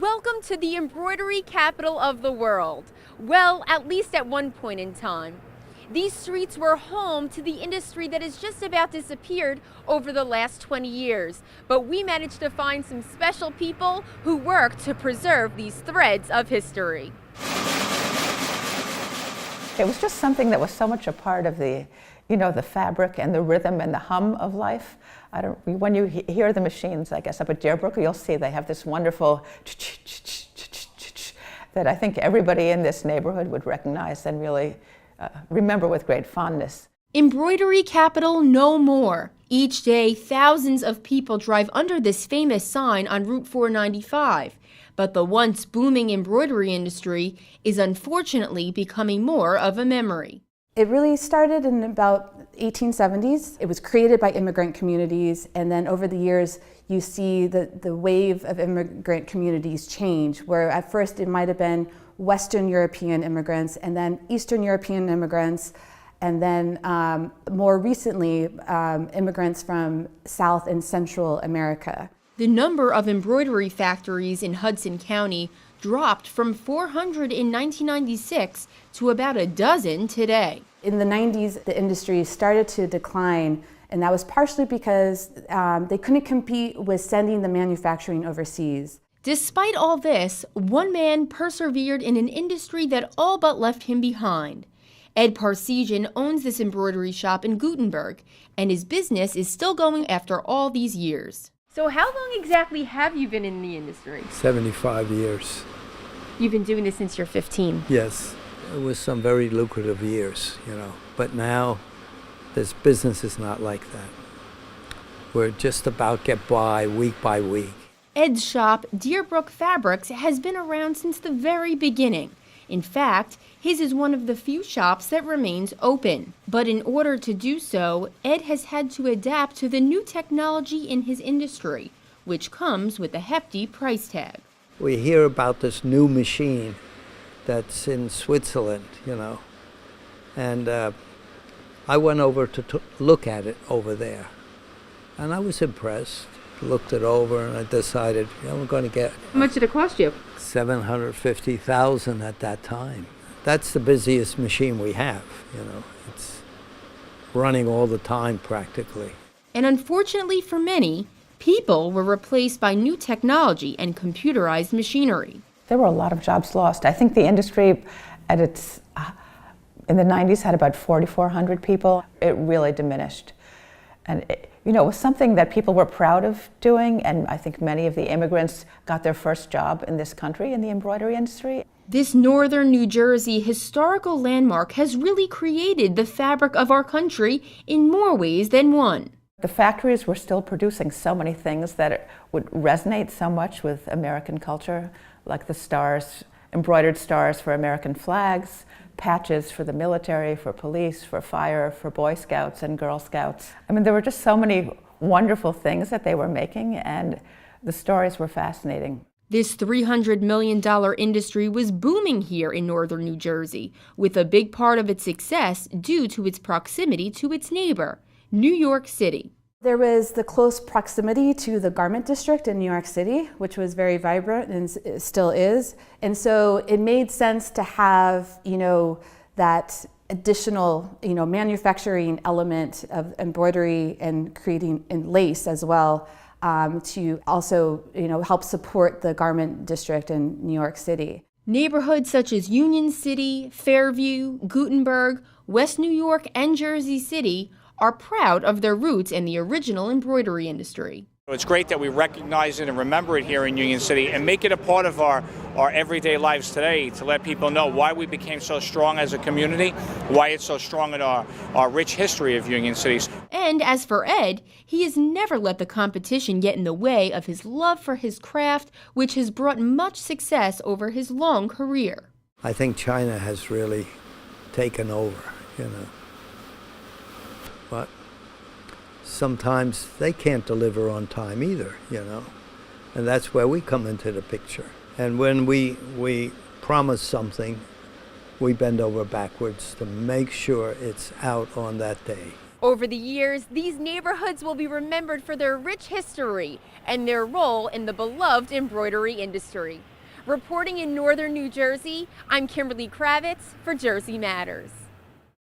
Welcome to the embroidery capital of the world. Well, at least at one point in time. These streets were home to the industry that has just about disappeared over the last 20 years. But we managed to find some special people who work to preserve these threads of history. It was just something that was so much a part of the fabric and the rhythm and the hum of life. When you hear the machines, I guess, up at Deerbrook, you'll see they have this wonderful that I think everybody in this neighborhood would recognize and really remember with great fondness. Embroidery Capital no more. Each day, thousands of people drive under this famous sign on Route 495. But the once booming embroidery industry is unfortunately becoming more of a memory. It really started in about 1870s. It was created by immigrant communities, and then over the years you see the wave of immigrant communities change, where at first it might have been Western European immigrants, and then Eastern European immigrants, and then more recently immigrants from South and Central America. The number of embroidery factories in Hudson County dropped from 400 in 1996 to about a dozen today. In the 90s, the industry started to decline, and that was partially because they couldn't compete with sending the manufacturing overseas. Despite all this, one man persevered in an industry that all but left him behind. Ed Parsegian owns this embroidery shop in Gutenberg, and his business is still going after all these years. So how long exactly have you been in the industry? 75 years. You've been doing this since you're 15. Yes, it was some very lucrative years, But now, this business is not like that. We're just about get by week by week. Ed's shop, Deerbrook Fabrics, has been around since the very beginning. In fact, his is one of the few shops that remains open. But in order to do so, Ed has had to adapt to the new technology in his industry, which comes with a hefty price tag. We hear about this new machine that's in Switzerland, and I went over to look at it over there, and I was impressed. Looked it over, and I decided, I'm going to get. How much did it cost you? $750,000 at that time. That's the busiest machine we have, It's running all the time practically. And unfortunately for many, people were replaced by new technology and computerized machinery. There were a lot of jobs lost. I think the industry at in the 90s had about 4,400 people. It really diminished. And it was something that people were proud of doing, and I think many of the immigrants got their first job in this country in the embroidery industry. This northern New Jersey historical landmark has really created the fabric of our country in more ways than one. The factories were still producing so many things that would resonate so much with American culture, like the stars, embroidered stars for American flags, patches for the military, for police, for fire, for Boy Scouts and Girl Scouts. I mean, there were just so many wonderful things that they were making, and the stories were fascinating. This $300 million industry was booming here in northern New Jersey, with a big part of its success due to its proximity to its neighbor, New York City. There was the close proximity to the garment district in New York City, which was very vibrant and still is. And so it made sense to have, that additional, manufacturing element of embroidery and creating in lace as well, to also, help support the garment district in New York City. Neighborhoods such as Union City, Fairview, Gutenberg, West New York, and Jersey City are proud of their roots in the original embroidery industry. It's great that we recognize it and remember it here in Union City and make it a part of our everyday lives today, to let people know why we became so strong as a community, why it's so strong in our rich history of Union City. And as for Ed, he has never let the competition get in the way of his love for his craft, which has brought much success over his long career. I think China has really taken over, But sometimes they can't deliver on time either, And that's where we come into the picture. And when we promise something, we bend over backwards to make sure it's out on that day. Over the years, these neighborhoods will be remembered for their rich history and their role in the beloved embroidery industry. Reporting in northern New Jersey, I'm Kimberly Kravitz for Jersey Matters.